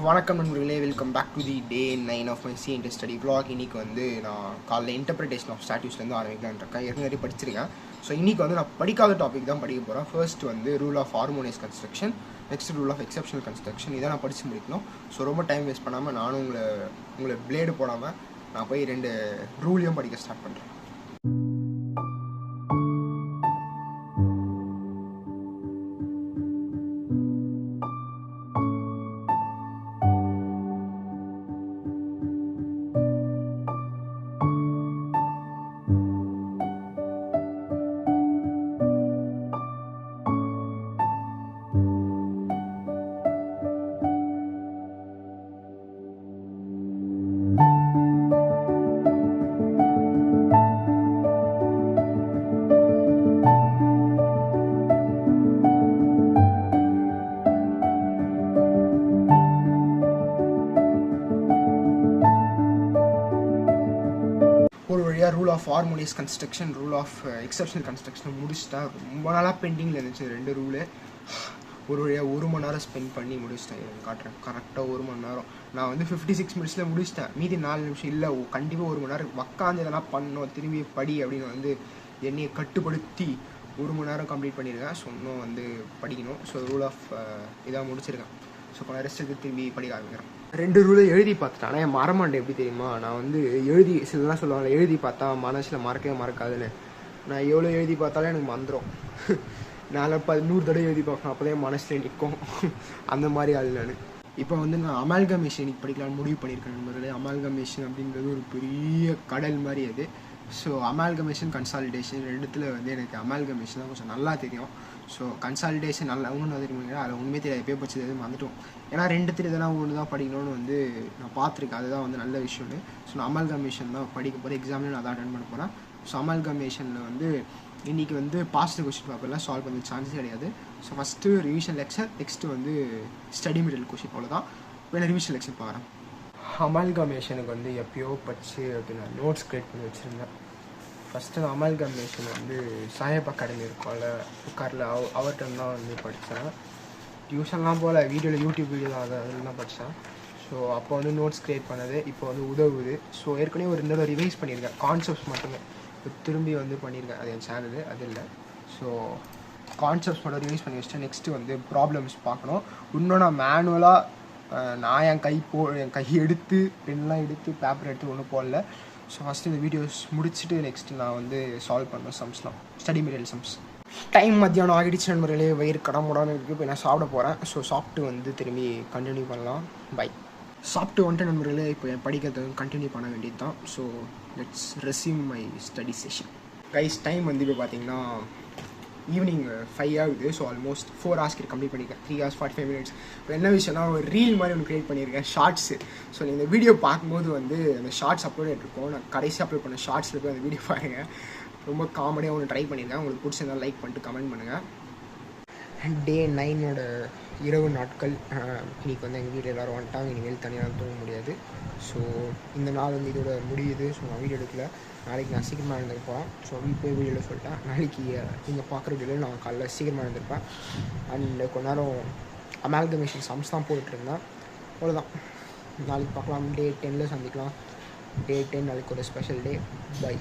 வணக்கம் நண்பர்களே, welcome back to the day 9 of my C study vlog. இன்றைக்கி வந்து நான் காலைல இன்டர்பிரிட்டேஷன் ஆஃப் ஸ்டாட்யூஸ்லேருந்து ஆரம்பிக்கலான்னு இருக்கேன். ஏற்கனவே படிச்சிருக்கேன். ஸோ இன்றைக்கி வந்து நான் படிக்காத டாபிக் தான் படிக்க போகிறேன். ஃபர்ஸ்ட் வந்து rule of harmonious construction, next rule of exceptional construction. இதை நான் படித்து முடிக்கணும். ஸோ ரொம்ப டைம் வேஸ்ட் பண்ணாமல் நானும் உங்களை பிளேடு போடாமல் நான் போய் 2 ரூலையும் படிக்க ஸ்டார்ட் பண்ணுறேன். ஒரு வழியாக rule of harmonious construction, rule of exceptional construction முடிச்சிட்டேன். ரொம்ப நாளாக பெண்டிங்கில் இருந்துச்சு 2 ரூலு. ஒரு வழியாக 1 மணி நேரம் ஸ்பெண்ட் பண்ணி முடிச்சிட்டேன். காட்டுறேன், கரெக்டாக 1 மணி நேரம். நான் வந்து 56 மினிட்ஸில் முடிச்சிட்டேன். மீதி 4 நிமிஷம் இல்லை, கண்டிப்பாக 1 மணி நேரம் உக்காந்து எதனா பண்ணோம், திரும்பி படி அப்படின்னு வந்து என்னையை கட்டுப்படுத்தி 1 மணி நேரம் கம்ப்ளீட் பண்ணியிருக்கேன். ஸோ இன்னும் வந்து படிக்கணும். ஸோ ரூல் ஆஃப் இதாக முடிச்சிருக்கேன். ஸோ கொஞ்சம் ரெஸ்ட் எடுத்து திரும்பி படிக்க ஆரம்பிக்கிறேன். 2 ரூலை எழுதி பார்த்துட்டேன். ஆனால் என் மரமாண்டை எப்படி தெரியுமா, நான் வந்து எழுதி சிலலாம் சொல்லுவாங்க எழுதி பார்த்தா மனசில் மறக்கவே மறக்காதுன்னு. நான் எவ்வளோ எழுதி பார்த்தாலும் எனக்கு மறந்துடும். நான் 100 தடவை எழுதி பார்க்கணும், அப்போ தான் என் மனசில் நிற்கும். அந்த மாதிரி ஆள் நான். இப்போ வந்து நான் அமால்கமேஷன் இன்னைக்கு படிக்கலான்னு முடிவு பண்ணியிருக்கேன் நண்பர்களே. அமால்கமேஷன் அப்படின்றது ஒரு பெரிய கடல் மாதிரி அது. ஸோ அமால்கமேஷன், கன்சாலிடேஷன் ரெண்டுத்தில் வந்து எனக்கு அமால்கமேஷன் தான் கொஞ்சம் நல்லா தெரியும். ஸோ கன்சாலிடேஷன் நல்லா ஒன்று தெரியுமா, அதில் உண்மையே தெரியாது, எப்போ படிச்சது எதுவும் வந்துட்டோம். ஏன்னா 2 இதெல்லாம் ஒன்று தான் படிக்கணும்னு வந்து நான் பார்த்துருக்கேன். அதுதான் வந்து நல்ல விஷயம்னு. ஸோ நான் அமால்கமேஷன் தான் படிக்க போகிறேன். எக்ஸாம்லேயும் நான் தான் அட்டன் பண்ண போகிறேன். ஸோ அமால்கமேஷனில் வந்து இன்றைக்கி வந்து பாஸ்ட் கொஸ்டின் பேப்பர்லாம் சால்வ் பண்ண சான்ஸே கிடையாது. So first revision lecture, next வந்து ஸ்டடி மெட்டீரியல் கொஸ்டின், அவ்வளோதான். வேணா ரிவிஷன் லெக்சர் பார்க்குறேன். அமால்கமேஷனுக்கு வந்து எப்பயோ படித்து அப்படின்னா நோட்ஸ் கிரியேட் பண்ணி வச்சுருந்தேன். ஃபஸ்ட்டு அமால்கமேஷன் வந்து சாஹேப் அகாடமி இருக்கும்ல, உட்காரில் அவர்கிட்ட தான் வந்து படித்தேன். டியூஷன்லாம் போல் யூடியூப் வீடியோ தான் அதில் தான் படித்தேன். ஸோ அப்போ வந்து நோட்ஸ் க்ரியேட் பண்ணது இப்போ வந்து உதவுது. ஸோ ஏற்கனவே ஒரு 2 தடவை ரிவைஸ் பண்ணியிருக்கேன், கான்செப்ட்ஸ் மட்டுமே. திரும்பி வந்து பண்ணியிருக்கேன், அது என் சேனலு, அது இல்லை. ஸோ கான்செப்ட்ஸ் மட்டும் ரிவைஸ் பண்ணி வச்சுட்டு நெக்ஸ்ட்டு வந்து ப்ராப்ளம்ஸ் பார்க்கணும். இன்னும் நான் மேனுவலாக நான் என் கை எடுத்து பென்லாம் எடுத்து பேப்பர் எடுத்து ஒன்றும் போடல. ஸோ ஃபஸ்ட்டு இந்த வீடியோஸ் முடிச்சுட்டு நெக்ஸ்ட்டு நான் வந்து சால்வ் பண்ணுவேன் சம்ஸ்லாம், ஸ்டடி மெட்டீரியல் சம்ஸ். டைம் மத்தியானம் ஆகிடுச்சு நண்பர்களே, வயிறு கடமுடான்னு இருக்குது. இப்போ நான் சாப்பிட போகிறேன். ஸோ சாப்பிட்டு வந்து திரும்பி கண்டினியூ பண்ணலாம். பை. சாப்பிட்டு வந்துட்டு நண்பர்களே, இப்போ என் படிக்கிறத கண்டினியூ பண்ண வேண்டியது தான். So let's resume my study session. Guys, time வந்து இப்போ பார்த்தீங்கன்னா ஈவினிங் 5 ஆகுது. ஸோ ஆல்மோஸ்ட் 4 hours கம்ப்ளீட் பண்ணியிருக்கேன். 3 hours 45 minutes. இப்போ என்ன விஷயம்னா, ஒரு ரீல் மாதிரி ஒன்று க்ரியேட் பண்ணியிருக்கேன், ஷார்ட்ஸு. ஸோ நீங்கள் இந்த வீடியோ பார்க்கும்போது வந்து அந்த ஷார்ட்ஸ் அப்லோட் இருக்கும். நான் கடைசி அப்லோட் பண்ண ஷார்ட்ஸில் போய் அந்த வீடியோ பாருங்கள். ரொம்ப காமெடியாக ஒன்று ட்ரை பண்ணியிருக்கேன். உங்களுக்கு பிடிச்சிருந்தா லைக் பண்ணிட்டு கமெண்ட் பண்ணுங்கள். டே 9ஓட இரவு நாட்கள். இன்றைக்கி வந்து எங்கள் வீட்டில் எல்லோரும் வந்துட்டாங்க. இனிமேல் தனியாக தூங்க முடியாது. ஸோ இந்த நாள் வந்து இதோட முடியுது. ஸோ நான் வீடியோ எடுக்கல. நாளைக்கு நான் சீக்கிரமாக எழுந்திருப்பேன். ஸோ போய் வீடியோவில் சொல்லிட்டேன். நாளைக்கு நீங்கள் பார்க்குற வீடியோவில் நான் காலைல சீக்கிரமாக எழுந்திருப்பேன். அண்ட் கொஞ்ச நேரம் அமால்கமேஷன் சம்ஸ் தான் போட்டுருந்தேன். அவ்வளோதான். நாளைக்கு பார்க்கலாம். டே 10 சந்திக்கலாம். டே 10 நாளைக்கு ஒரு ஸ்பெஷல் டே. பை.